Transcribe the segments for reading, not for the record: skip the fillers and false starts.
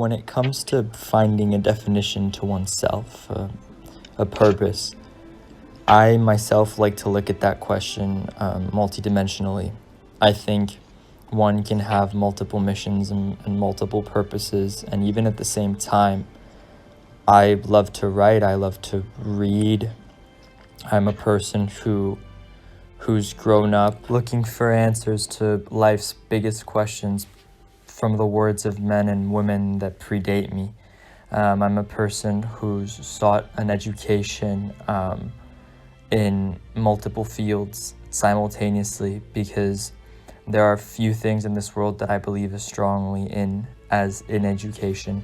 when it comes to finding a definition to oneself, a purpose, I myself like to look at that question multidimensionally. I think one can have multiple missions and multiple purposes, and even at the same time, I love to write, I love to read. I'm a person who's grown up looking for answers to life's biggest questions from the words of men and women that predate me. I'm a person who's sought an education in multiple fields simultaneously, because there are few things in this world that I believe as strongly in as in education.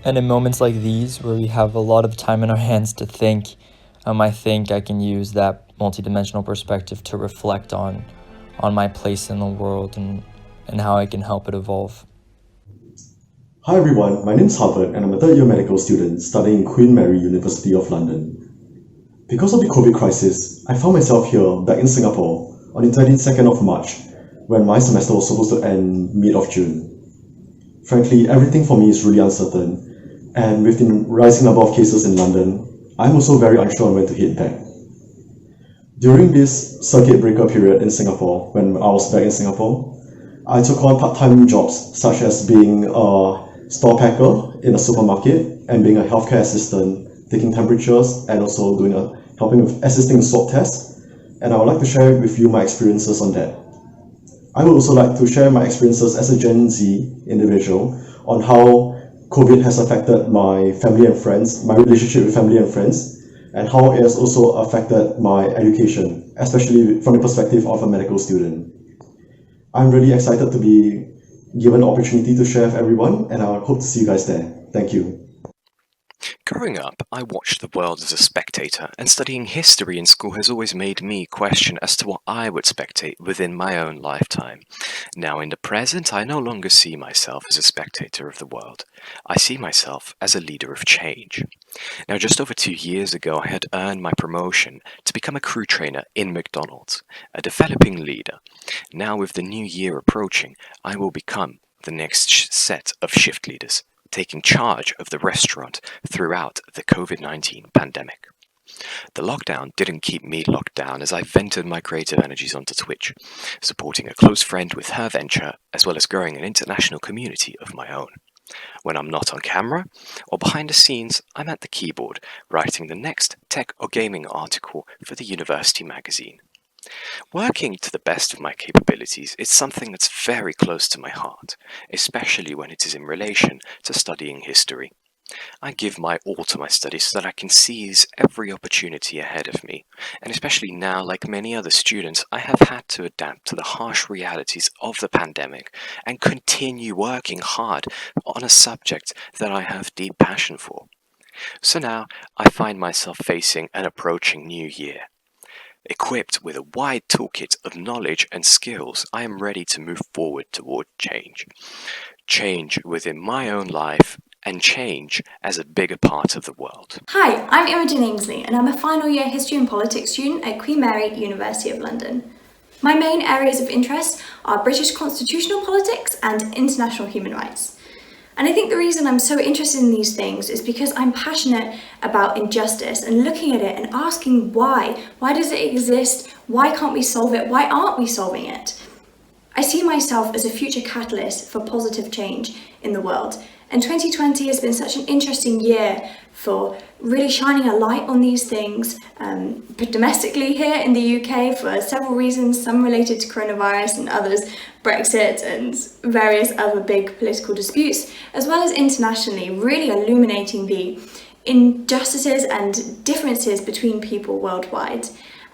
And in moments like these, where we have a lot of time in our hands to think, I think I can use that multidimensional perspective to reflect on my place in the world and how I can help it evolve. Hi everyone, my name is Harvard and I'm a third-year medical student studying in Queen Mary, University of London. Because of the COVID crisis, I found myself here back in Singapore on the 22nd of March, when my semester was supposed to end mid of June. Frankly, everything for me is really uncertain, and with the rising number of cases in London, I'm also very unsure on when to head back. During this circuit breaker period in Singapore, when I was back in Singapore, I took on part-time jobs such as being a store packer in a supermarket and being a healthcare assistant, taking temperatures and also helping with assisting in swab tests. And I would like to share with you my experiences on that. I would also like to share my experiences as a Gen Z individual on how COVID has affected my family and friends, my relationship with family and friends, and how it has also affected my education, especially from the perspective of a medical student. I'm really excited to be given the opportunity to share with everyone, and I hope to see you guys there. Thank you. Growing up, I watched the world as a spectator, and studying history in school has always made me question as to what I would spectate within my own lifetime. Now in the present, I no longer see myself as a spectator of the world. I see myself as a leader of change. Now just over 2 years ago, I had earned my promotion to become a crew trainer in McDonald's, a developing leader. Now with the new year approaching, I will become the next set of shift leaders, taking charge of the restaurant throughout the COVID-19 pandemic. The lockdown didn't keep me locked down, as I vented my creative energies onto Twitch, supporting a close friend with her venture, as well as growing an international community of my own. When I'm not on camera or behind the scenes, I'm at the keyboard, writing the next tech or gaming article for the university magazine. Working to the best of my capabilities is something that's very close to my heart, especially when it is in relation to studying history. I give my all to my studies so that I can seize every opportunity ahead of me, and especially now, like many other students, I have had to adapt to the harsh realities of the pandemic and continue working hard on a subject that I have deep passion for. So now, I find myself facing an approaching new year. Equipped with a wide toolkit of knowledge and skills, I am ready to move forward toward change. Change within my own life and change as a bigger part of the world. Hi, I'm Imogen Ainsley and I'm a final year History and Politics student at Queen Mary, University of London. My main areas of interest are British constitutional politics and international human rights. And I think the reason I'm so interested in these things is because I'm passionate about injustice and looking at it and asking why. Why does it exist? Why can't we solve it? Why aren't we solving it? I see myself as a future catalyst for positive change in the world. And 2020 has been such an interesting year for really shining a light on these things, domestically here in the UK for several reasons, some related to coronavirus and others Brexit and various other big political disputes, as well as internationally, really illuminating the injustices and differences between people worldwide.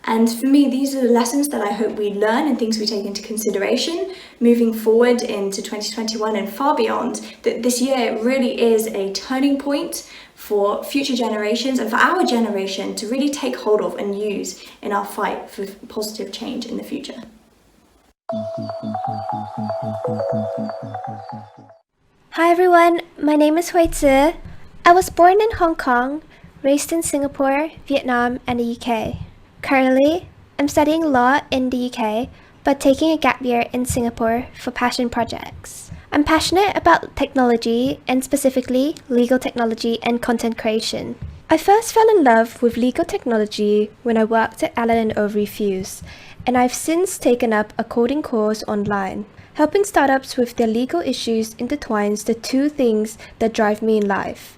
And for me, these are the lessons that I hope we learn and things we take into consideration moving forward into 2021 and far beyond, that this year really is a turning point for future generations and for our generation to really take hold of and use in our fight for positive change in the future. Hi everyone, my name is Hui Tzu. I was born in Hong Kong, raised in Singapore, Vietnam, and the UK. Currently, I'm studying law in the UK, but taking a gap year in Singapore for passion projects. I'm passionate about technology, and specifically legal technology and content creation. I first fell in love with legal technology when I worked at Allen & Overy Fuse, and I've since taken up a coding course online. Helping startups with their legal issues intertwines the two things that drive me in life: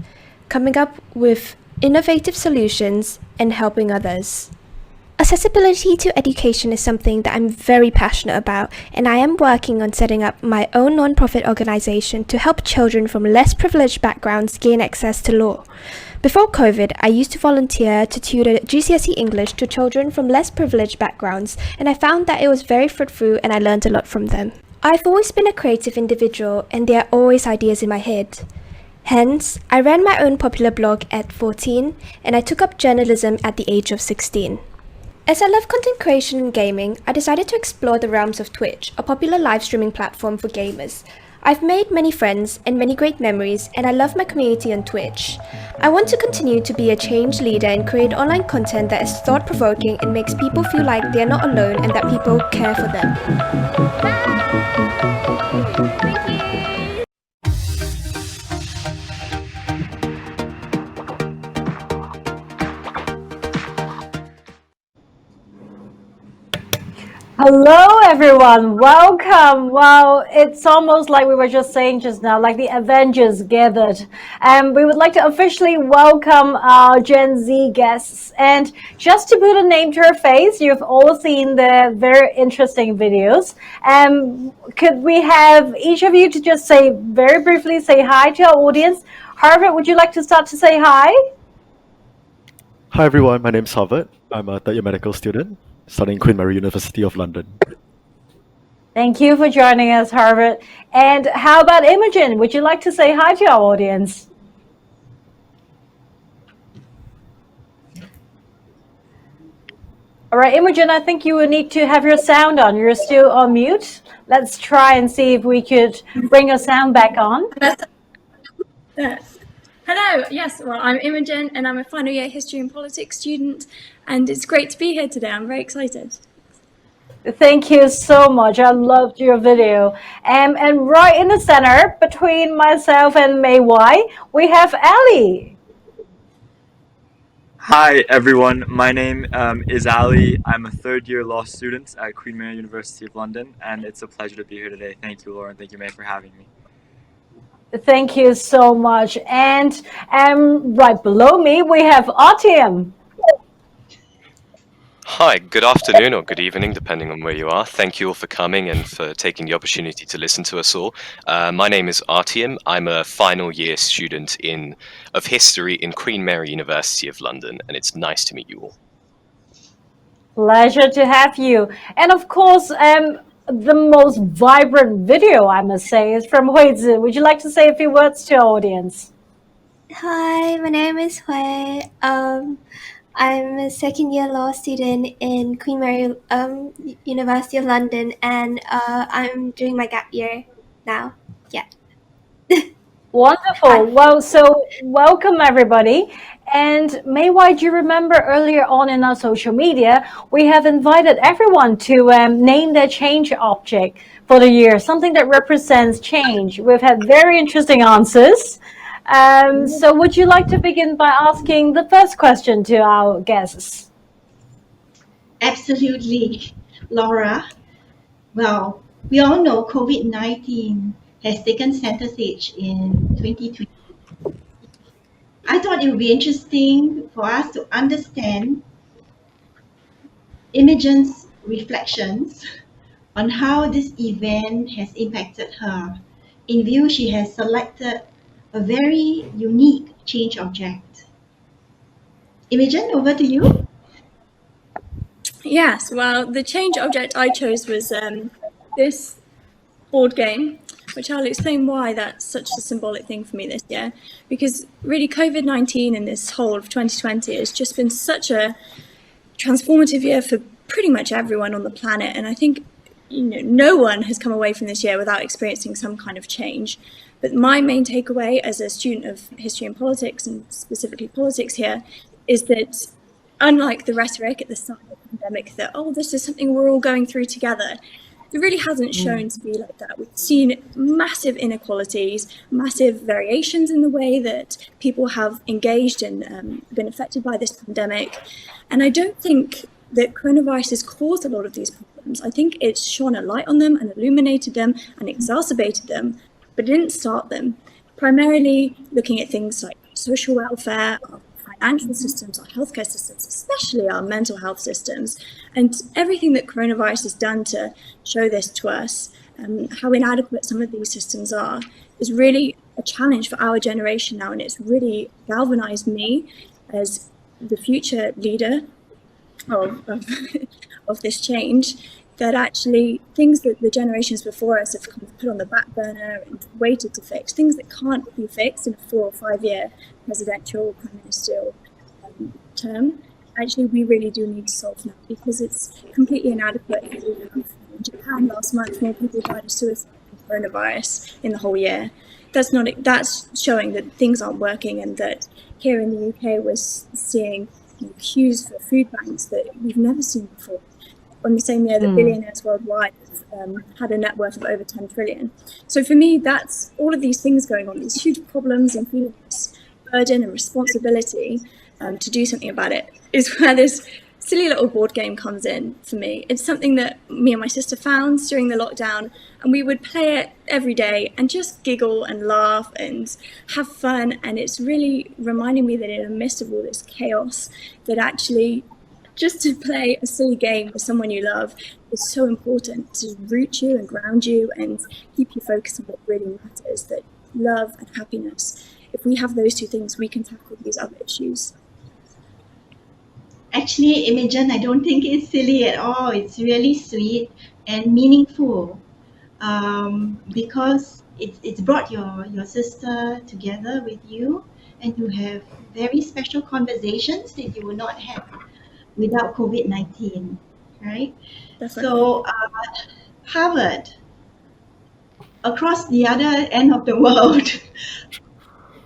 coming up with innovative solutions and helping others. Accessibility to education is something that I'm very passionate about, and I am working on setting up my own non-profit organization to help children from less privileged backgrounds gain access to law. Before COVID, I used to volunteer to tutor GCSE English to children from less privileged backgrounds, and I found that it was very fruitful and I learned a lot from them. I've always been a creative individual, and there are always ideas in my head. Hence, I ran my own popular blog at 14, and I took up journalism at the age of 16. As I love content creation and gaming, I decided to explore the realms of Twitch, a popular live streaming platform for gamers. I've made many friends and many great memories, and I love my community on Twitch. I want to continue to be a change leader and create online content that is thought-provoking and makes people feel like they're not alone and that people care for them. Hello everyone, welcome. Wow, it's almost like we were just saying just now, like the Avengers gathered. And we would like to officially welcome our Gen Z guests. And just to put a name to her face, you've all seen the very interesting videos. Could we have each of you to just say very briefly, say hi to our audience? Harvard, would you like to start to say hi? Hi everyone, my name's Harvard. I'm a third-year medical student studying Queen Mary University of London. Thank you for joining us, Harvard. And how about Imogen? Would you like to say hi to our audience? All right, Imogen, I think you will need to have your sound on. You're still on mute. Let's try and see if we could bring your sound back on. Hello, yes, well, I'm Imogen and I'm a final year history and politics student, and it's great to be here today. I'm very excited. Thank you so much. I loved your video. And right in the center, between myself and Mei Wai, we have Ali. Hi everyone, my name is Ali. I'm a third-year law student at Queen Mary University of London, and it's a pleasure to be here today. Thank you, Lauren. Thank you, May, for having me. Thank you so much. And right below me, we have Artyom. Hi, good afternoon or good evening, depending on where you are. Thank you all for coming and for taking the opportunity to listen to us all. My name is Artyom. I'm a final year student of history in Queen Mary University of London, and it's nice to meet you all. Pleasure to have you. And of course, the most vibrant video, I must say, is from Huizi. Would you like to say a few words to our audience? Hi, my name is Hui. I'm a second year law student in Queen Mary University of London, and I'm doing my gap year now. Yeah. Wonderful. Well, so welcome everybody. And Mei Wai, do you remember earlier on in our social media, we have invited everyone to name their change object for the year, something that represents change. We've had very interesting answers. So would you like to begin by asking the first question to our guests? Absolutely, Laura. Well, we all know COVID-19 has taken center stage in 2020. I thought it would be interesting for us to understand Imogen's reflections on how this event has impacted her. In view, she has selected a very unique change object. Imogen, over to you. Yes, well, the change object I chose was this board game, which I'll explain why that's such a symbolic thing for me this year. Because really COVID-19 and this whole of 2020 has just been such a transformative year for pretty much everyone on the planet. And I think no one has come away from this year without experiencing some kind of change. But my main takeaway as a student of history and politics, and specifically politics here, is that unlike the rhetoric at the start of the pandemic that, oh, this is something we're all going through together, It really hasn't shown to be like that. We've seen massive inequalities, massive variations in the way that people have engaged and been affected by this pandemic. And I don't think that coronavirus has caused a lot of these problems. I think it's shone a light on them and illuminated them and exacerbated them, but it didn't start them. Primarily looking at things like social welfare, our financial systems, our healthcare systems, especially our mental health systems, and everything that coronavirus has done to show this to us, how inadequate some of these systems are, is really a challenge for our generation now, and it's really galvanized me as the future leader of this change, that actually things that the generations before us have kind of put on the back burner and waited to fix, things that can't be fixed in a 4 or 5 year presidential prime ministerial term, actually we really do need to solve now, because it's completely inadequate. In Japan last month, more people died of suicide than coronavirus in the whole year. That's showing that things aren't working, and that here in the UK we're seeing queues for food banks that we've never seen before. On the same year that billionaires worldwide had a net worth of over 10 trillion. So for me, that's all of these things going on, these huge problems, and feeling this burden and responsibility to do something about it, is where this silly little board game comes in for me. It's something that me and my sister found during the lockdown, and we would play it every day and just giggle and laugh and have fun. And it's really reminding me that in the midst of all this chaos, that actually just to play a silly game with someone you love is so important to root you and ground you and keep you focused on what really matters, that love and happiness. If we have those two things, we can tackle these other issues. Actually, Imogen, I don't think it's silly at all. It's really sweet and meaningful, because it's brought your sister together with you, and you have very special conversations that you would not have without COVID-19, right? Definitely. So, Harvard, across the other end of the world,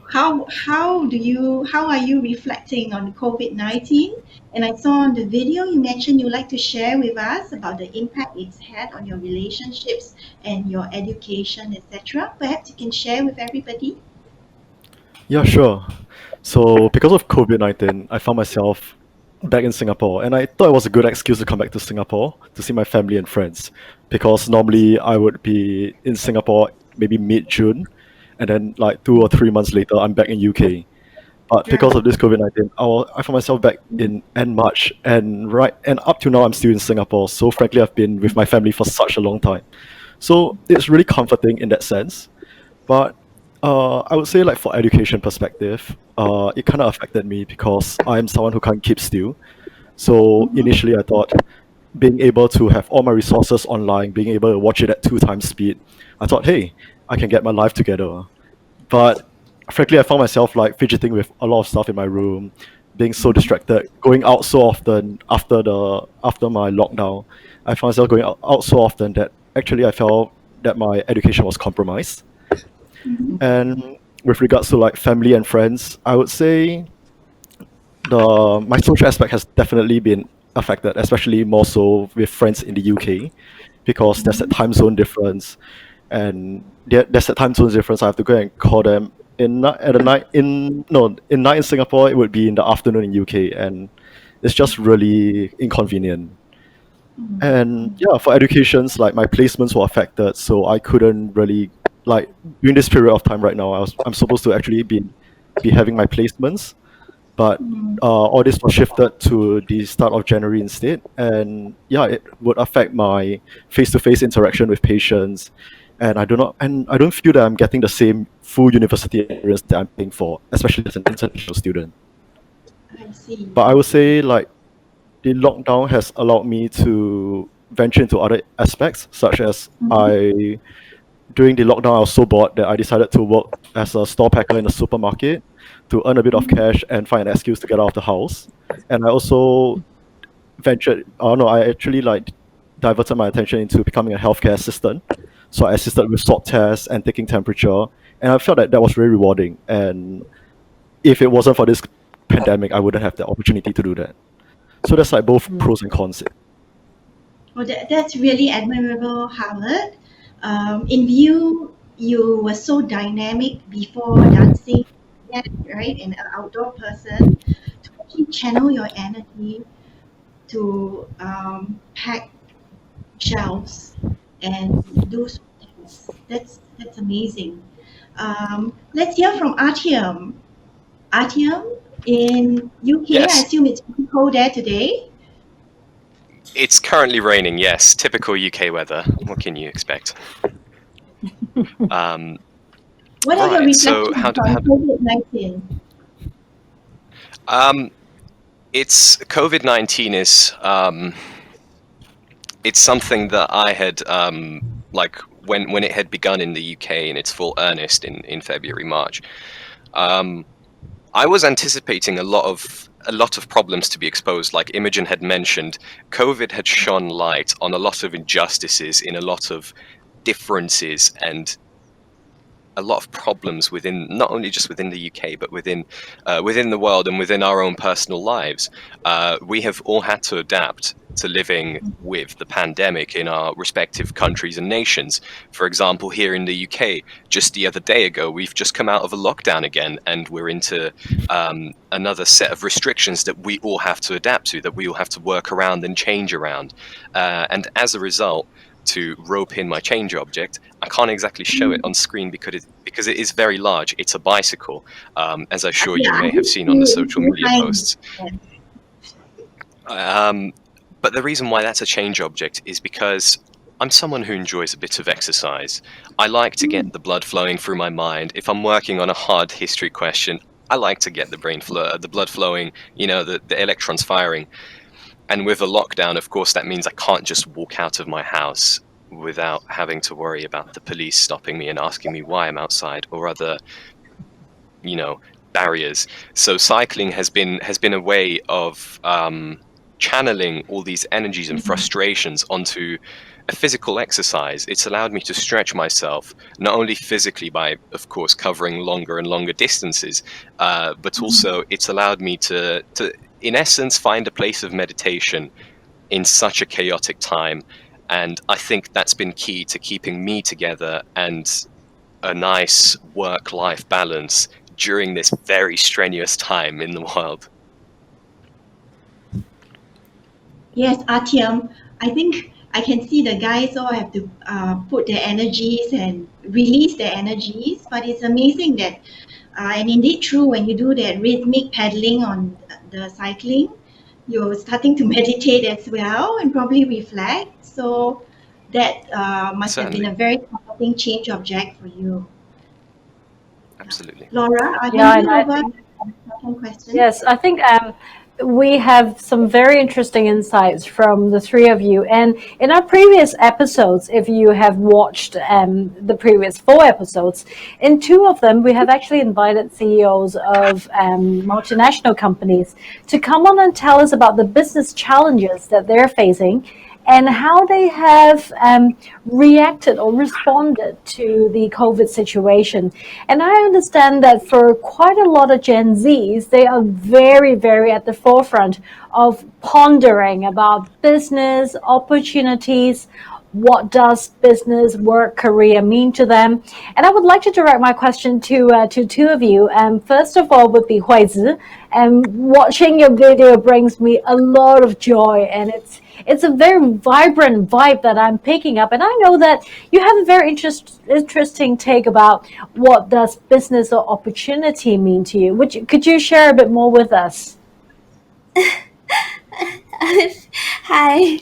how are you reflecting on COVID-19? And I saw on the video you mentioned you'd like to share with us about the impact it's had on your relationships and your education, etc. Perhaps you can share with everybody. Yeah, sure. So because of COVID-19, I found myself back in Singapore, and I thought it was a good excuse to come back to Singapore to see my family and friends, because normally I would be in Singapore maybe mid-June, and then like 2 or 3 months later I'm back in UK. But because of this COVID-19, I found myself back in end March, and up to now I'm still in Singapore. So frankly, I've been with my family for such a long time. So it's really comforting in that sense. But I would say, like, for education perspective, it kind of affected me because I'm someone who can't keep still. So initially, I thought being able to have all my resources online, being able to watch it at 2 times speed, I thought, hey, I can get my life together. But frankly, I found myself like fidgeting with a lot of stuff in my room, being so distracted, going out so often after my lockdown. I found myself going out so often that actually I felt that my education was compromised. And with regards to like family and friends, I would say my social aspect has definitely been affected, especially more so with friends in the UK, because there's that time zone difference, and there's that time zone difference. I have to go and call them at a night in night in Singapore. It would be in the afternoon in UK, and it's just really inconvenient. And yeah, for educations, like my placements were affected, so I couldn't really, like, during this period of time right now, I'm supposed to actually be having my placements, but all this was shifted to the start of January instead. And yeah, it would affect my face-to-face interaction with patients, and I don't feel that I'm getting the same full university experience that I'm paying for, especially as an international student. I see. But I would say, like, the lockdown has allowed me to venture into other aspects, such as during the lockdown, I was so bored that I decided to work as a store packer in a supermarket to earn a bit of cash and find an excuse to get out of the house. And I also I actually like diverted my attention into becoming a healthcare assistant. So I assisted with swab tests and taking temperature, and I felt that was very rewarding. And if it wasn't for this pandemic, I wouldn't have the opportunity to do that. So there's like both pros and cons. Well, that's really admirable, Howard. In view, you were so dynamic before dancing, yeah, right? An outdoor person to actually channel your energy to pack shelves and do some things. That's amazing. Let's hear from Artyom. Artyom, in UK, I Yes, assume it's pretty cold there today. it's currently raining. Yes, typical UK weather. What can you expect? Um, What are your right. So reflections on COVID-19? um, it's COVID-19 is it's something that I had like when it had begun in the UK in its full earnest in February March. Um, I was anticipating a lot of problems to be exposed. Like Imogen had mentioned, COVID had shone light on a lot of injustices in a lot of differences and a lot of problems within not only just within the UK but within the world and within our own personal lives. We have all had to adapt to living with the pandemic in our respective countries and nations. For example, here in the UK, just the other day ago, we've just come out of a lockdown again, and we're into another set of restrictions that we all have to adapt to, that we all have to work around and change around. And as a result, to rope in my change object, I can't exactly show it on screen because it is very large. It's a bicycle, as I'm sure you Yeah, I may have did seen on the see it social media behind. posts. But the reason why that's a change object is because I'm someone who enjoys a bit of exercise. I like to get the blood flowing through my mind. If I'm working on a hard history question, I like to get the blood flowing, the electrons firing. And with a lockdown, of course, that means I can't just walk out of my house without having to worry about the police stopping me and asking me why I'm outside or other, barriers. So cycling has been a way of channeling all these energies and frustrations onto a physical exercise. It's allowed me to stretch myself, not only physically by, of course, covering longer and longer distances, but also it's allowed me to, in essence, find a place of meditation in such a chaotic time. And I think that's been key to keeping me together and a nice work-life balance during this very strenuous time in the world. Yes, Artyom, I think I can see the guys all have to put their energies and release their energies. But it's amazing that, and indeed true, when you do that rhythmic paddling on the cycling, you're starting to meditate as well and probably reflect. So that must have been Certainly, a very comforting change object for you. absolutely. Laura, Yeah, handing and I over think the second question. yes, I think we have some very interesting insights from the three of you. And in our previous episodes, if you have watched the previous 4 episodes, in 2 of them, we have actually invited CEOs of multinational companies to come on and tell us about the business challenges that they're facing and how they have reacted or responded to the COVID situation. And I understand that for quite a lot of Gen Zs, they are very, very at the forefront of pondering about business opportunities. What does business, work, career mean to them? And I would like to direct my question to 2 of you. First of all, would be Huizi. Watching your video brings me a lot of joy, and it's a very vibrant vibe that I'm picking up. And I know that you have a very interesting take about what does business or opportunity mean to you. Could you share a bit more with us? Hi.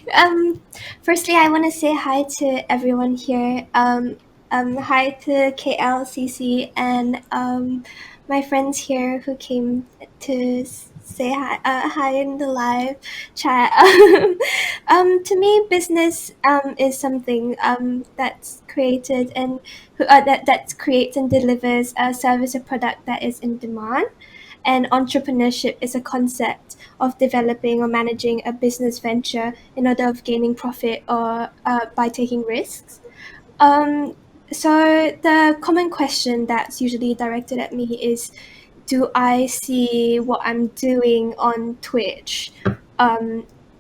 Firstly, I want to say hi to everyone here. Hi to KLCC and my friends here who came to say hi. Hi in the live chat. To me, business is something that's created and that creates and delivers a service or product that is in demand. And entrepreneurship is a concept of developing or managing a business venture in order of gaining profit or by taking risks. Um, so the common question that's usually directed at me is, do I see what I'm doing on Twitch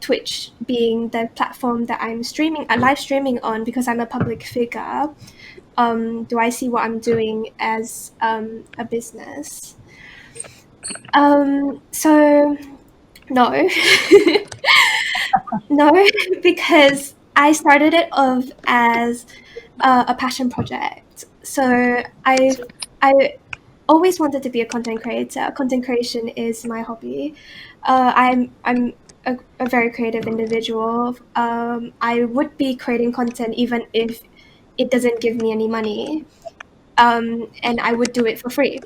Twitch being the platform that I'm live streaming on because I'm a public figure, do I see what I'm doing as a business? So no. No, because I started it off as a passion project. So I always wanted to be a content creator. Content creation is my hobby. I'm a very creative individual. I would be creating content even if it doesn't give me any money, and I would do it for free.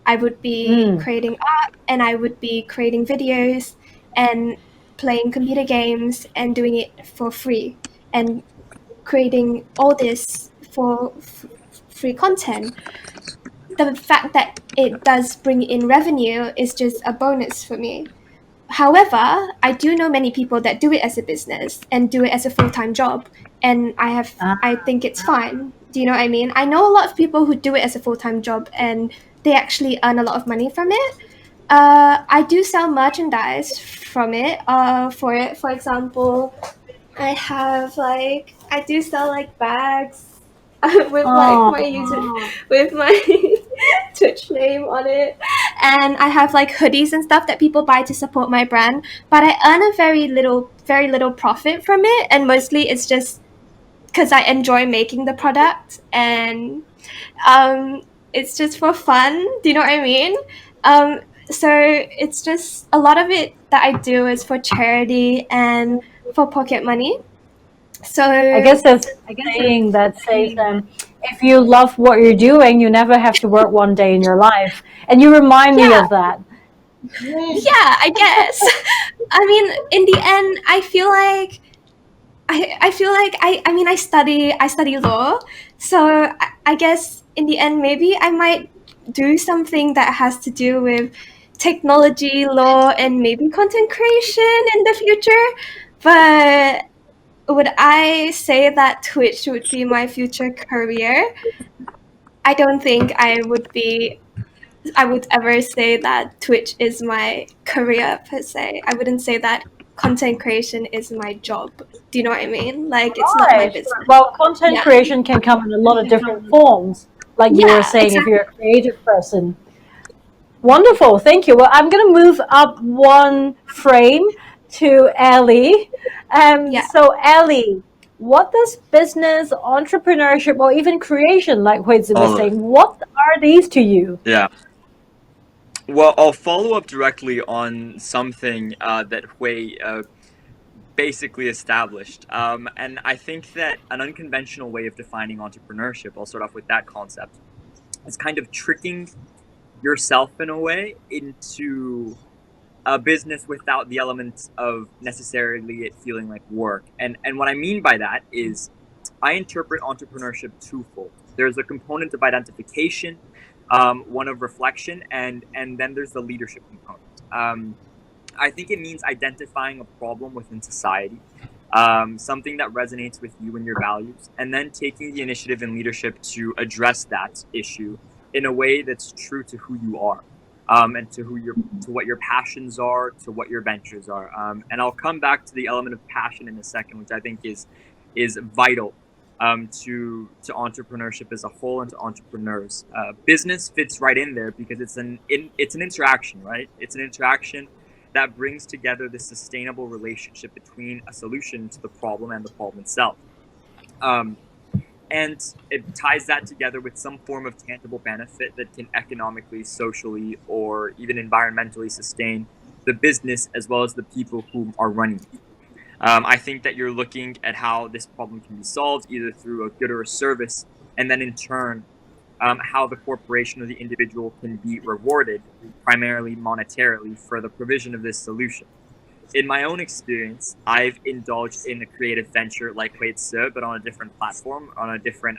I would be creating art, and I would be creating videos and playing computer games and doing it for free and creating all this for free content. The fact that it does bring in revenue is just a bonus for me. However, I do know many people that do it as a business and do it as a full-time job, and I think it's fine. Do you know what I mean? I know a lot of people who do it as a full-time job and they actually earn a lot of money from it. I do sell merchandise from it. For it, for example, I do sell like bags with like my YouTube, with my Twitch name on it, and I have like hoodies and stuff that people buy to support my brand. But I earn a very little profit from it, and mostly it's just because I enjoy making the product, and it's just for fun. Do you know what I mean? So it's just a lot of it that I do is for charity and for pocket money. So I guess there's a saying that says, if you love what you're doing, you never have to work one day in your life. And you remind me of that. Yeah, I guess. I mean, in the end, I feel like I mean I study law, so I guess in the end maybe I might do something that has to do with technology, law, and maybe content creation in the future. But would I say that Twitch would be my future career? I don't think I would ever say that Twitch is my career per se. I wouldn't say that content creation is my job. Do you know what I mean? Like, it's not my business. Well, content creation can come in a lot of different forms, like you were saying, if you're a creative person. Wonderful, thank you. Well, I'm going to move up one frame to Ellie. So, Ellie, what does business, entrepreneurship, or even creation, like Huizi was saying, what are these to you? Yeah. Well, I'll follow up directly on something that Hui basically established. And I think that an unconventional way of defining entrepreneurship, I'll start off with that concept, is kind of tricking yourself in a way into a business without the elements of necessarily it feeling like work. And what I mean by that is I interpret entrepreneurship twofold. There's a component of identification, one of reflection, and then there's the leadership component. I think it means identifying a problem within society, something that resonates with you and your values, and then taking the initiative and leadership to address that issue in a way that's true to who you are, and to what your passions are, to what your ventures are. And I'll come back to the element of passion in a second, which I think is vital to entrepreneurship as a whole and to entrepreneurs. Business fits right in there because it's an interaction, right? It's an interaction that brings together this sustainable relationship between a solution to the problem and the problem itself. And it ties that together with some form of tangible benefit that can economically, socially, or even environmentally sustain the business as well as the people who are running it. I think that you're looking at how this problem can be solved either through a good or a service, and then in turn, how the corporation or the individual can be rewarded, primarily monetarily, for the provision of this solution. In my own experience, I've indulged in a creative venture like Huizi, but on a different platform, on a different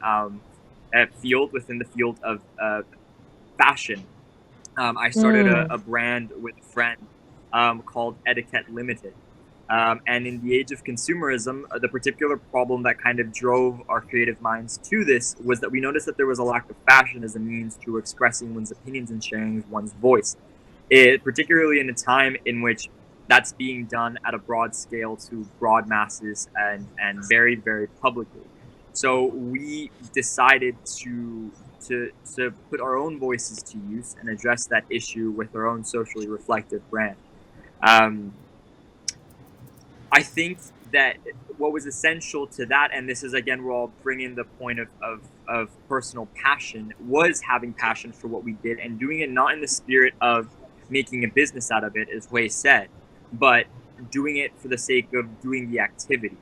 field within the field of fashion. I started a brand with a friend called Etiquette Limited. And in the age of consumerism, the particular problem that kind of drove our creative minds to this was that we noticed that there was a lack of fashion as a means to expressing one's opinions and sharing one's voice. Particularly in a time in which that's being done at a broad scale to broad masses and very, very publicly. So we decided to put our own voices to use and address that issue with our own socially reflective brand. Um, I think that what was essential to that, and this is again where I'll bring in the point of personal passion, was having passion for what we did and doing it not in the spirit of making a business out of it, as Hui said, but doing it for the sake of doing the activity.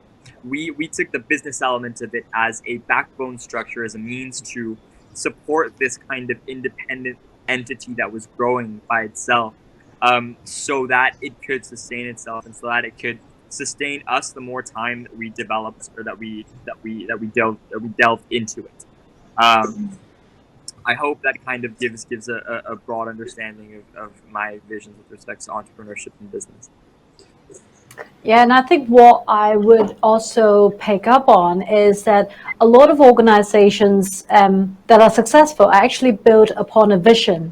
We took the business element of it as a backbone structure, as a means to support this kind of independent entity that was growing by itself, so that it could sustain itself and so that it could sustain us the more time that we developed or that we delved into it. I hope that kind of gives a broad understanding of my visions with respect to entrepreneurship and business. Yeah, and I think what I would also pick up on is that a lot of organizations that are successful are actually built upon a vision,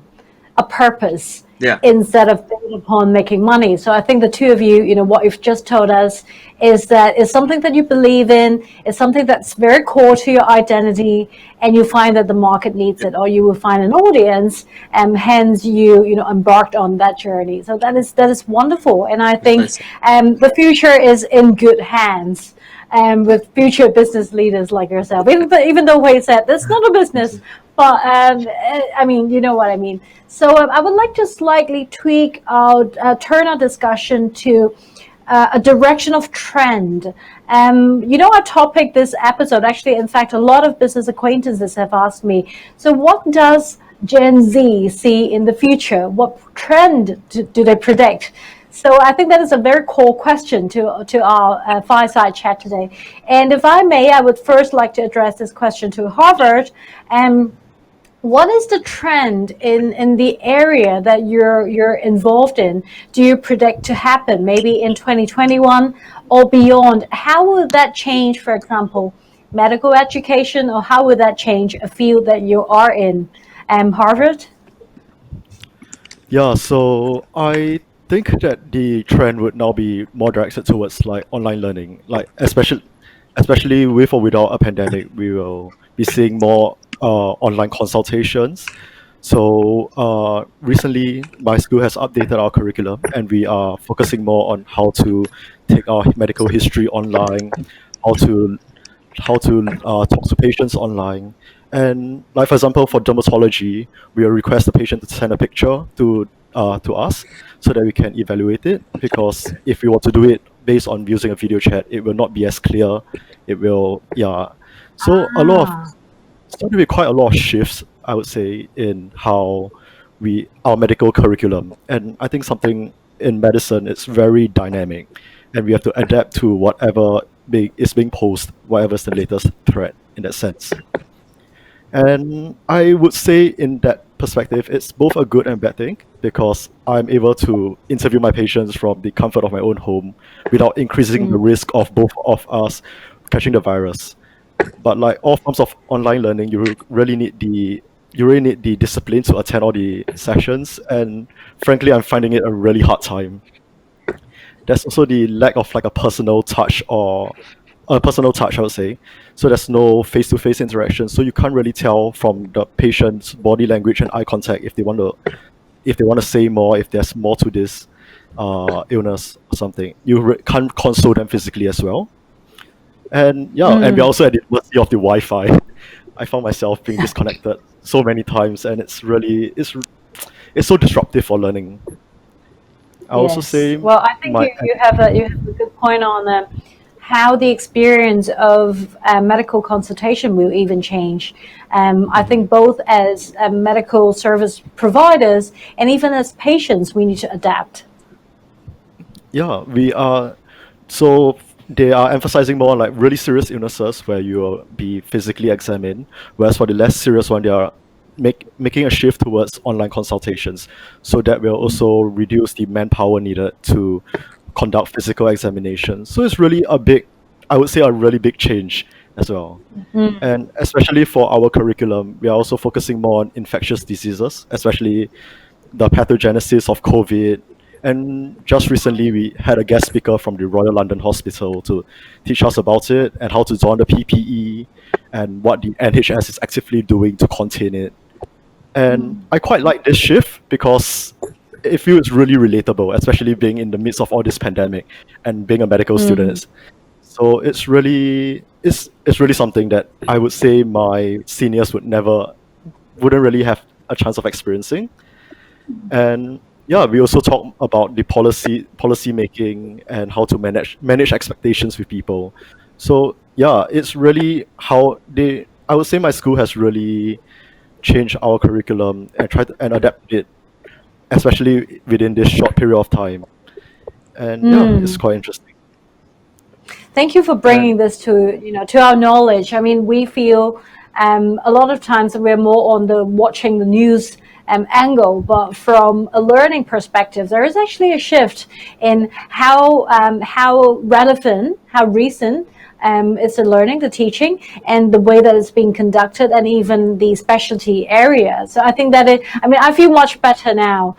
a purpose, Yeah. instead of built upon making money. So I think the two of you, what you've just told us is that it's something that you believe in, it's something that's very core to your identity, and you find that the market needs it, or you will find an audience, and hence you embarked on that journey. So that is wonderful, and I think the future is in good hands. With future business leaders like yourself, even though Hui said that's not a business, but I mean, you know what I mean. So I would like to slightly tweak out, turn our discussion to a direction of trend. Our topic this episode, actually, in fact, a lot of business acquaintances have asked me, so what does Gen Z see in the future? What trend do they predict? So I think that is a very core question to our fireside chat today. And if I may, I would first like to address this question to Harvard. What is the trend in the area that you're involved in? Do you predict to happen maybe in 2021 or beyond? How will that change, for example, medical education, or how will that change a field that you are in? Harvard? Yeah, so I think that the trend would now be more directed towards like online learning, like especially with or without a pandemic, we will be seeing more online consultations. So recently, my school has updated our curriculum, and we are focusing more on how to take our medical history online, how to talk to patients online. And like for example, for dermatology, we will request the patient to send a picture to us so that we can evaluate it. Because if we want to do it based on using a video chat, it will not be as clear. It will, yeah. So it's going to be quite a lot of shifts, I would say, in how our medical curriculum. And I think something in medicine is very dynamic, and we have to adapt to whatever is being posted, whatever's the latest thread in that sense. And I would say, in that perspective, it's both a good and bad thing, because I'm able to interview my patients from the comfort of my own home without increasing the risk of both of us catching the virus. But like all forms of online learning, you really need the discipline to attend all the sessions, and frankly, I'm finding it a really hard time. There's also the lack of like a personal touch, I would say. So there's no face-to-face interaction, so you can't really tell from the patient's body language and eye contact if they want to say more, if there's more to this illness or something. You can't console them physically as well. And yeah, and we're also at the mercy of the Wi-Fi. I found myself being disconnected so many times, and it's so disruptive for learning. I also say Well, I think you have a good point on how the experience of medical consultation will even change. I think both as medical service providers and even as patients, we need to adapt. Yeah, we are. So they are emphasizing more on like really serious illnesses where you will be physically examined, whereas for the less serious one, they are making a shift towards online consultations. So that will also reduce the manpower needed to conduct physical examinations. So it's really I would say a really big change as well. And especially for our curriculum, we are also focusing more on infectious diseases, especially the pathogenesis of COVID And just recently, we had a guest speaker from the Royal London Hospital to teach us about it and how to don the PPE and what the NHS is actively doing to contain it. And I quite like this shift because it feels really relatable, especially being in the midst of all this pandemic and being a medical student. So it's really something that I would say my seniors wouldn't really have a chance of experiencing. And yeah, we also talk about the policy making and how to manage expectations with people. So yeah, it's really how they. I would say my school has really changed our curriculum and and adapt it, especially within this short period of time. And yeah, it's quite interesting. Thank you for bringing this to our knowledge. I mean, we feel a lot of times we're more on the watching the news angle, but from a learning perspective, there is actually a shift in how relevant, how recent it's the learning, the teaching, and the way that it's being conducted, and even the specialty areas. So I think that I feel much better now,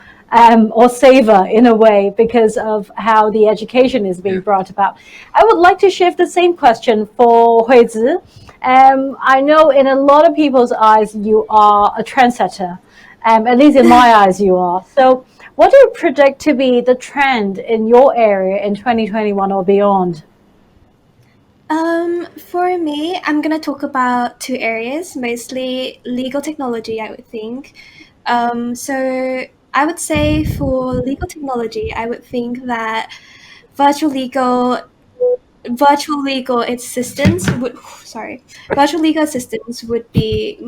or safer in a way, because of how the education is being brought about. I would like to shift the same question for Huizi. I know in a lot of people's eyes you are a trendsetter. At least in my eyes you are. So what do you predict to be the trend in your area in 2021 or beyond? For me, I'm gonna talk about two areas, mostly legal technology, I would think. So I would say for legal technology, I would think that virtual legal assistants virtual legal assistants would be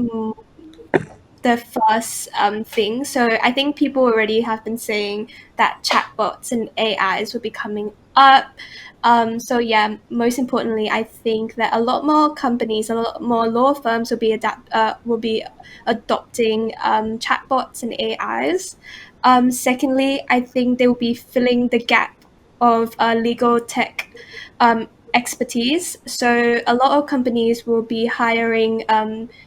the first thing. So I think people already have been saying that chatbots and AIs will be coming up. So yeah, most importantly, I think that a lot more companies, a lot more law firms will be adopting chatbots and AIs. Secondly, I think they will be filling the gap of legal tech expertise. So a lot of companies will be hiring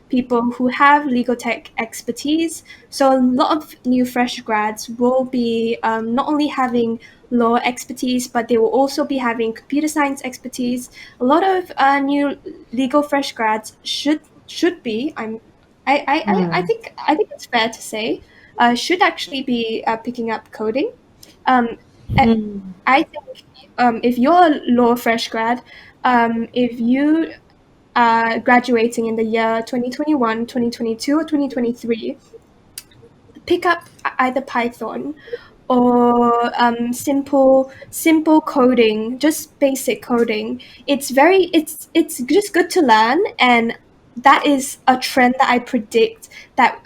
people who have legal tech expertise. So a lot of new fresh grads will be not only having law expertise, but they will also be having computer science expertise. A lot of new legal fresh grads should be. I think it's fair to say should actually be picking up coding. Um, I think if you're a law fresh grad, if you are graduating in the year 2021, 2022, or 2023, pick up either Python or simple coding, just basic coding. It's just good to learn, and that is a trend that I predict that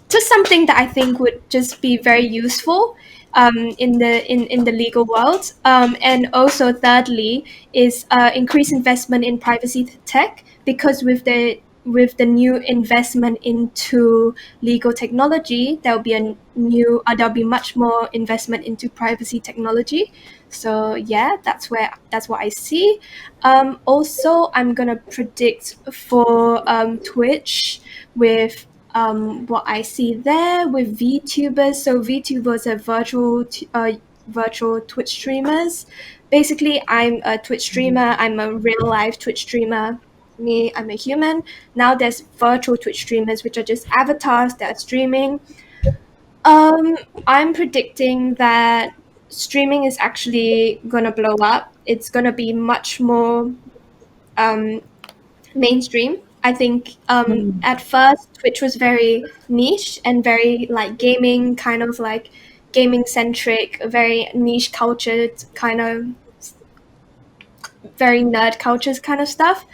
just something that I think would just be very useful in the legal world. And also, thirdly, is increased investment in privacy tech, because with the new investment into legal technology, there'll be much more investment into privacy technology. So yeah, that's what I see. Also, I'm gonna predict for Twitch with what I see there with VTubers. So VTubers are virtual Twitch streamers. Basically, I'm a Twitch streamer. I'm a real life Twitch streamer. I'm a human. Now there's virtual Twitch streamers, which are just avatars that are streaming. I'm predicting that streaming is actually gonna blow up. It's gonna be much more mainstream. I think at first Twitch was very niche and very like gaming, kind of like gaming centric, very niche cultured, kind of very nerd cultures kind of stuff.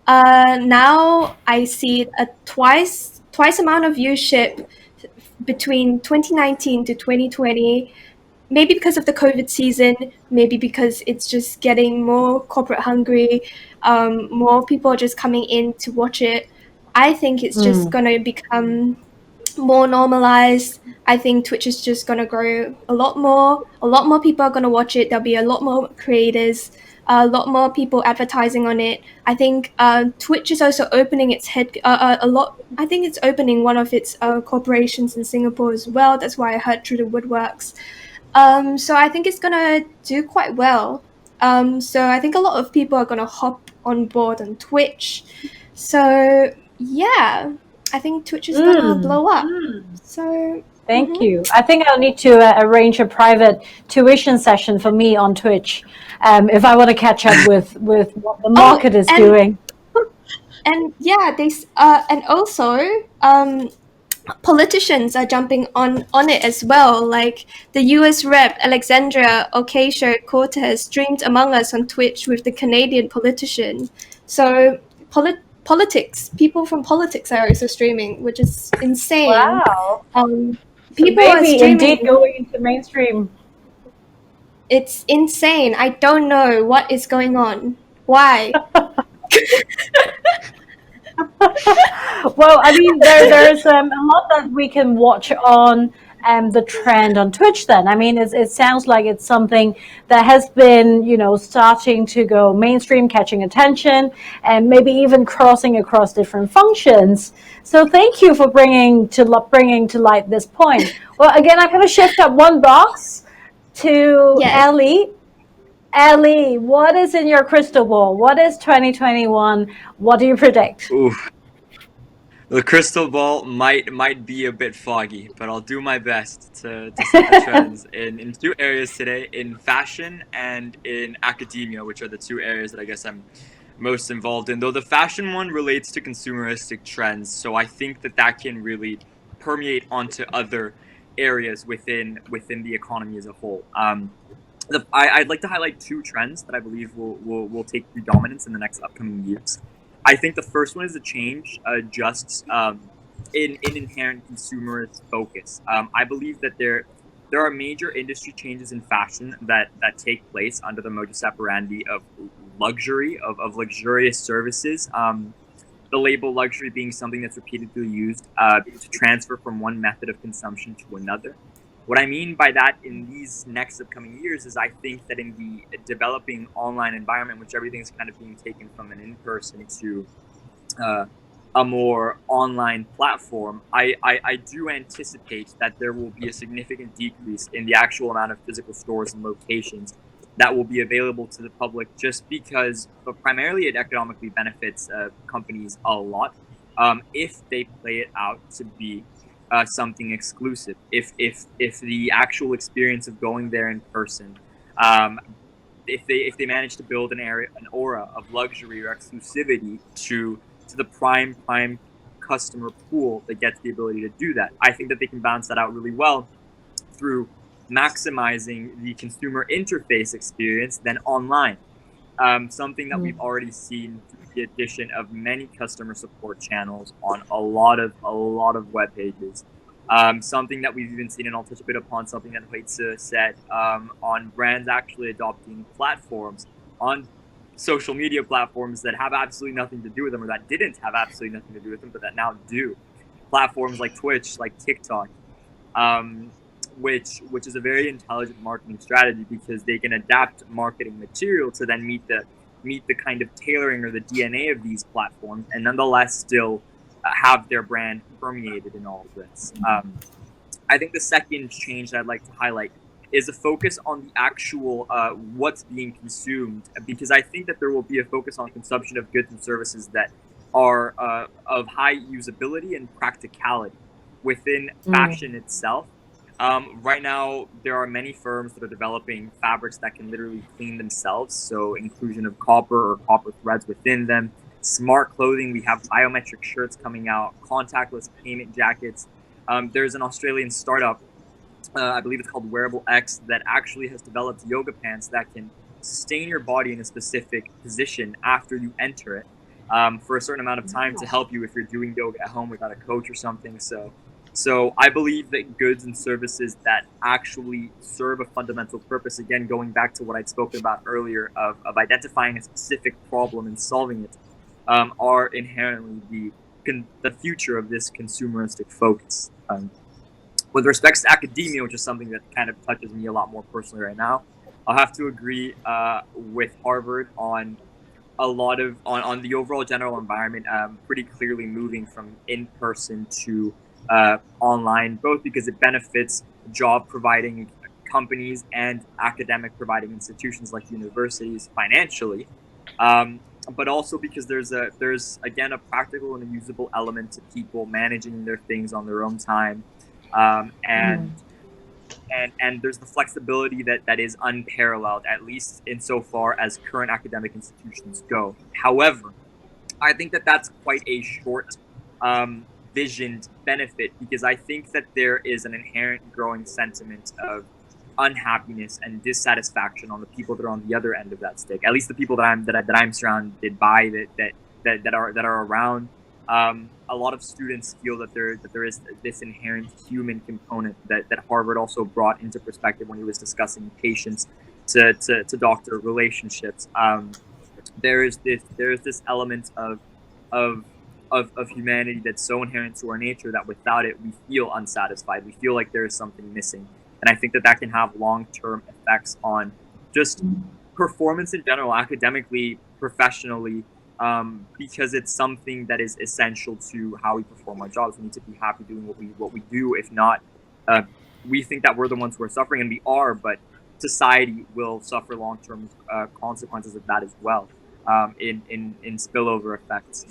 Now I see a twice amount of viewership between 2019 to 2020. Maybe because of the COVID season, maybe because it's just getting more corporate hungry, more people are just coming in to watch it. I think it's just going to become more normalized. I think Twitch is just going to grow a lot more. A lot more people are going to watch it. There'll be a lot more creators. a lot more people advertising on it. I think Twitch is also opening its head a lot. I think it's opening one of its corporations in Singapore as well. That's why I heard through the woodworks. So I think it's gonna do quite well. So I think a lot of people are gonna hop on board on Twitch. So yeah, I think Twitch is gonna blow up. So Thank you. I think I'll need to arrange a private tuition session for me on Twitch if I want to catch up with what the market is doing. And yeah, and also politicians are jumping on it as well. Like the US Rep Alexandria Ocasio-Cortez streamed Among Us on Twitch with the Canadian politician. So politics, people from politics are also streaming, which is insane. Wow. People so are maybe streaming. Indeed going into mainstream. It's insane. I don't know what is going on. Why? Well, I mean, there's a lot that we can watch on the trend on Twitch then. I mean, it sounds like it's something that has been, starting to go mainstream, catching attention, and maybe even crossing across different functions. So thank you for bringing to light this point. Well, again, I'm going to shift up one box to Ellie. Ellie, what is in your crystal ball? What is 2021? What do you predict? Ooh. The crystal ball might be a bit foggy, but I'll do my best to set the trends in two areas today, in fashion and in academia, which are the two areas that I guess I'm most involved in. Though the fashion one relates to consumeristic trends, so I think that can really permeate onto other areas within the economy as a whole. I'd like to highlight two trends that I believe will take predominance in the next upcoming years. I think the first one is a change just in inherent consumerist focus. I believe that there are major industry changes in fashion that take place under the modus operandi of luxury, of luxurious services. The label luxury being something that's repeatedly used to transfer from one method of consumption to another. What I mean by that in these next upcoming years is I think that in the developing online environment, which everything's kind of being taken from an in-person to a more online platform, I do anticipate that there will be a significant decrease in the actual amount of physical stores and locations that will be available to the public, just because, but primarily it economically benefits companies a lot if they play it out to be something exclusive. If the actual experience of going there in person, if they manage to build an aura of luxury or exclusivity to the prime customer pool that gets the ability to do that, I think that they can balance that out really well through maximizing the consumer interface experience than online. Something that we've already seen through the addition of many customer support channels on a lot of web pages. Something that we've even seen, and I'll touch a bit upon something that Huizi said, on brands actually adopting platforms on social media platforms that have absolutely nothing to do with them, or that didn't have absolutely nothing to do with them, but that now do. Platforms like Twitch, like TikTok, which is a very intelligent marketing strategy, because they can adapt marketing material to then meet the kind of tailoring or the DNA of these platforms, and nonetheless still have their brand permeated in all of this. I think the second change that I'd like to highlight is a focus on the actual what's being consumed, because I think that there will be a focus on consumption of goods and services that are of high usability and practicality within fashion itself. Right now, there are many firms that are developing fabrics that can literally clean themselves, so inclusion of copper or copper threads within them. Smart clothing, we have biometric shirts coming out, contactless payment jackets. There's an Australian startup, I believe it's called Wearable X, that actually has developed yoga pants that can sustain your body in a specific position after you enter it for a certain amount of time to help you if you're doing yoga at home without a coach or something. So I believe that goods and services that actually serve a fundamental purpose, again, going back to what I'd spoken about earlier of identifying a specific problem and solving it, are inherently the future of this consumeristic focus. With respects to academia, which is something that kind of touches me a lot more personally right now, I'll have to agree with Harvard on a lot of on the overall general environment, pretty clearly moving from in person to online, both because it benefits job providing companies and academic providing institutions like universities financially, but also because there's again a practical and a usable element to people managing their things on their own time, and there's the flexibility that is unparalleled, at least insofar as current academic institutions go. However, I think that that's quite a short visioned benefit, because I think that there is an inherent growing sentiment of unhappiness and dissatisfaction on the people that are on the other end of that stick. At least the people that I'm surrounded by, that are around. A lot of students feel that there is this inherent human component that Harvard also brought into perspective when he was discussing patients to doctor relationships. There is this element of humanity that's so inherent to our nature that without it we feel unsatisfied. We feel like there is something missing, and I think that can have long-term effects on just performance in general, academically, professionally, because it's something that is essential to how we perform our jobs. We need to be happy doing what we do. If not, we think that we're the ones who are suffering, and we are, but society will suffer long-term consequences of that as well, in spillover effects.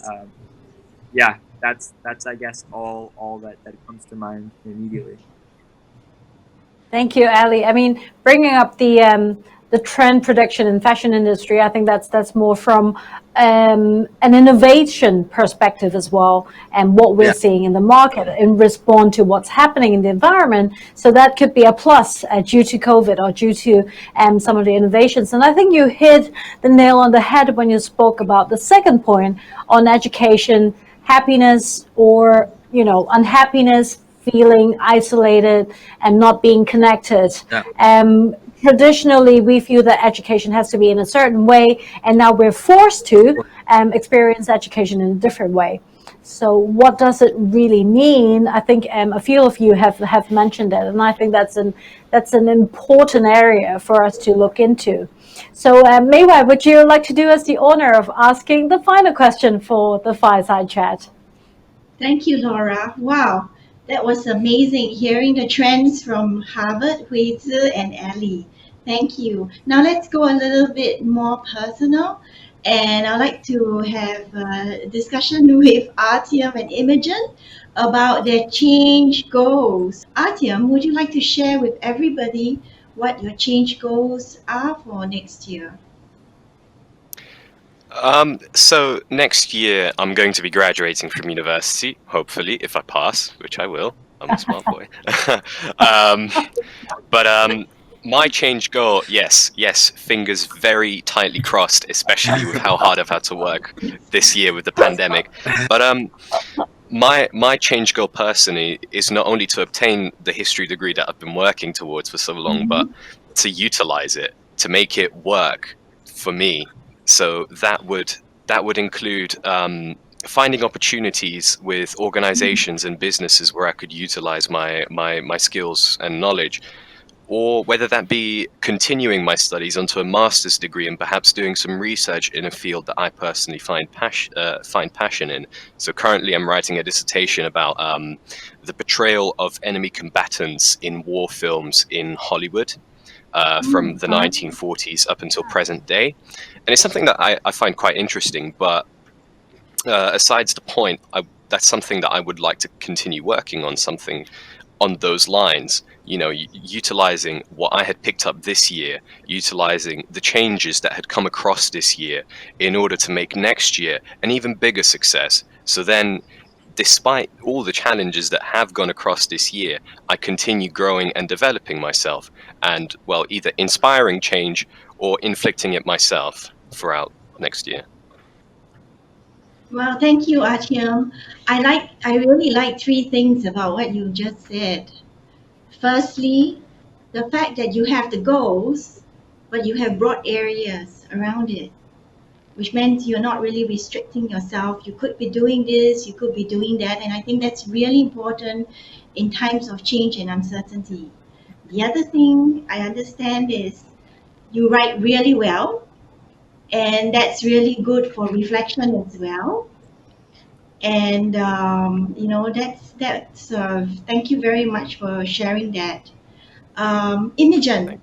Yeah, that's I guess all that comes to mind immediately. Thank you, Ali. I mean, bringing up the trend prediction in fashion industry, I think that's more from an innovation perspective as well, and what we're seeing in the market in response to what's happening in the environment. So that could be a plus due to COVID or due to some of the innovations. And I think you hit the nail on the head when you spoke about the second point on education, happiness or unhappiness, feeling isolated and not being connected. Traditionally, we feel that education has to be in a certain way, and now we're forced to experience education in a different way. So what does it really mean? I think a few of you have mentioned it, and I think that's an important area for us to look into. So Mei Wai, would you like to do us the honor of asking the final question for the fireside chat? Thank you, Laura. Wow, that was amazing hearing the trends from Harvard, Huizi, and Ali. Thank you. Now let's go a little bit more personal. And I'd like to have a discussion with Artyom and Imogen about their change goals. Artyom, would you like to share with everybody what your change goals are for next year? So next year I'm going to be graduating from university, hopefully, if I pass, which I will. I'm a smart boy. But my change goal, yes, fingers very tightly crossed, especially with how hard I've had to work this year with the pandemic. But my change goal personally is not only to obtain the history degree that I've been working towards for so long, but to utilize it, to make it work for me. So that would include finding opportunities with organizations and businesses where I could utilize my skills and knowledge, or whether that be continuing my studies onto a master's degree and perhaps doing some research in a field that I personally find passion in. So currently I'm writing a dissertation about the portrayal of enemy combatants in war films in Hollywood. From the 1940s up until present day. And it's something that I find quite interesting, but asides the point, that's something that I would like to continue working on, something on those lines, utilizing what I had picked up this year, utilizing the changes that had come across this year in order to make next year an even bigger success. So then, despite all the challenges that have gone across this year, I continue growing and developing myself and, well, either inspiring change or inflicting it myself throughout next year. Well, thank you, Artyom. I really like three things about what you just said. Firstly, the fact that you have the goals, but you have broad areas around it, which means you're not really restricting yourself. You could be doing this, you could be doing that, and I think that's really important in times of change and uncertainty. The other thing I understand is You write really well, and that's really good for reflection as well. And that's thank you very much for sharing that. Imogen,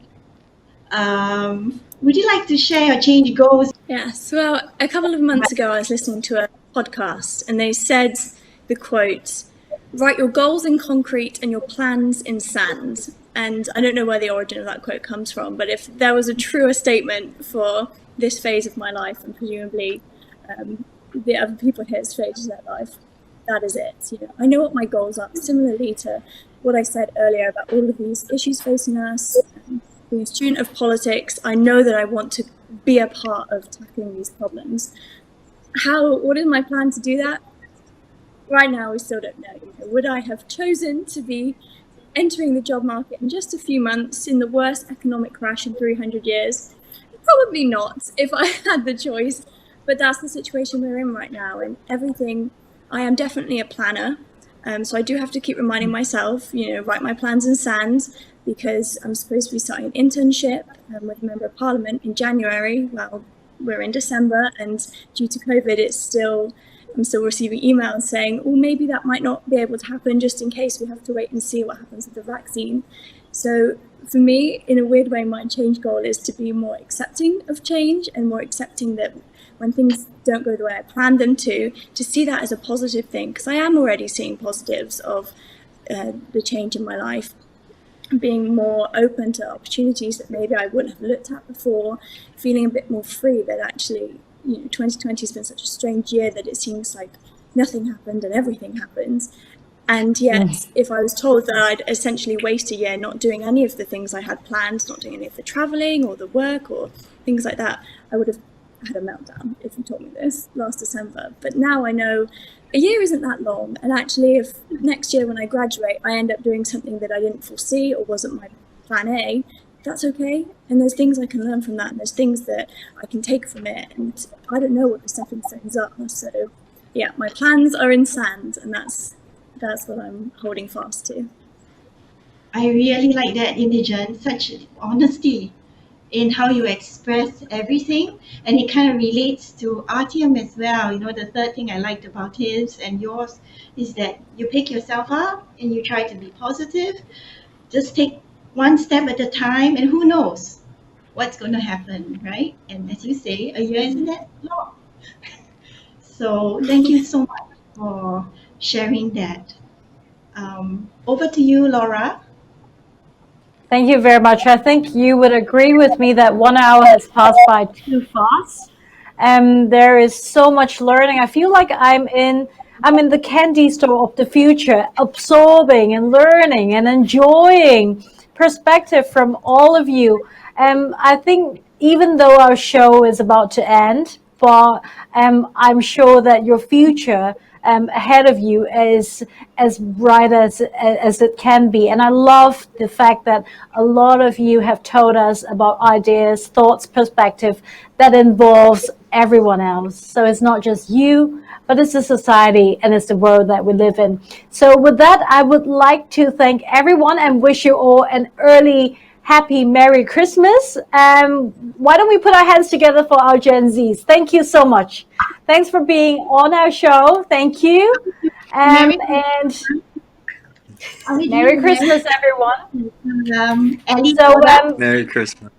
would you like to share your change goals? Yes, well, a couple of months ago, I was listening to a podcast and they said the quote, write your goals in concrete and your plans in sand. And I don't know where the origin of that quote comes from, but if there was a truer statement for this phase of my life and presumably the other people here's phase of their life, that is it. I know what my goals are, similarly to what I said earlier about all of these issues facing us. Being a student of politics, I know that I want to be a part of tackling these problems. What is my plan to do that? Right now, we still don't know. Would I have chosen to be entering the job market in just a few months in the worst economic crash in 300 years? Probably not, if I had the choice. But that's the situation we're in right now. And everything, I am definitely a planner. So I do have to keep reminding myself, write my plans in sand, because I'm supposed to be starting an internship with a member of parliament in January. Well, we're in December, and due to COVID, I'm still receiving emails saying, oh, maybe that might not be able to happen, just in case we have to wait and see what happens with the vaccine. So for me, in a weird way, my change goal is to be more accepting of change and more accepting that when things don't go the way I planned them to see that as a positive thing, because I am already seeing positives of the change in my life, being more open to opportunities that maybe I wouldn't have looked at before, feeling a bit more free that actually, 2020 has been such a strange year that it seems like nothing happened and everything happens. And yet, if I was told that I'd essentially waste a year not doing any of the things I had planned, not doing any of the traveling or the work or things like that, I would have had a meltdown if you told me this last December. But now I know a year isn't that long, and actually if next year when I graduate I end up doing something that I didn't foresee or wasn't my plan A, that's okay. And there's things I can learn from that, and there's things that I can take from it, and I don't know what the stepping stones are. So yeah, my plans are in sand, and that's what I'm holding fast to. I really like that, Imogen, such honesty in how you express everything, and it kind of relates to Artyom as well. The third thing I liked about his and yours is that you pick yourself up and you try to be positive. Just take one step at a time, and who knows what's going to happen, right? And as you say, a year isn't that long. So thank you so much for sharing that. Over to you, Laura. Thank you very much. I think you would agree with me that 1 hour has passed by too fast. There is so much learning. I feel like I'm in the candy store of the future, absorbing and learning and enjoying perspective from all of you. I think even though our show is about to end, but I'm sure that your future ahead of you is as bright as it can be. And I love the fact that a lot of you have told us about ideas, thoughts, perspective that involves everyone else. So it's not just you, but it's the society and it's the world that we live in. So with that, I would like to thank everyone and wish you all an early happy Merry Christmas. Why don't we put our hands together for our Gen Zs? Thank you so much. Thanks for being on our show. Thank you. And Merry Christmas, everyone. Merry Christmas.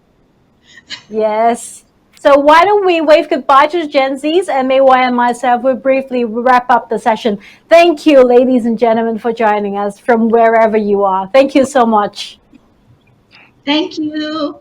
Yes. So why don't we wave goodbye to the Gen Zs, and Mei Wai and myself will briefly wrap up the session. Thank you, ladies and gentlemen, for joining us from wherever you are. Thank you so much. Thank you.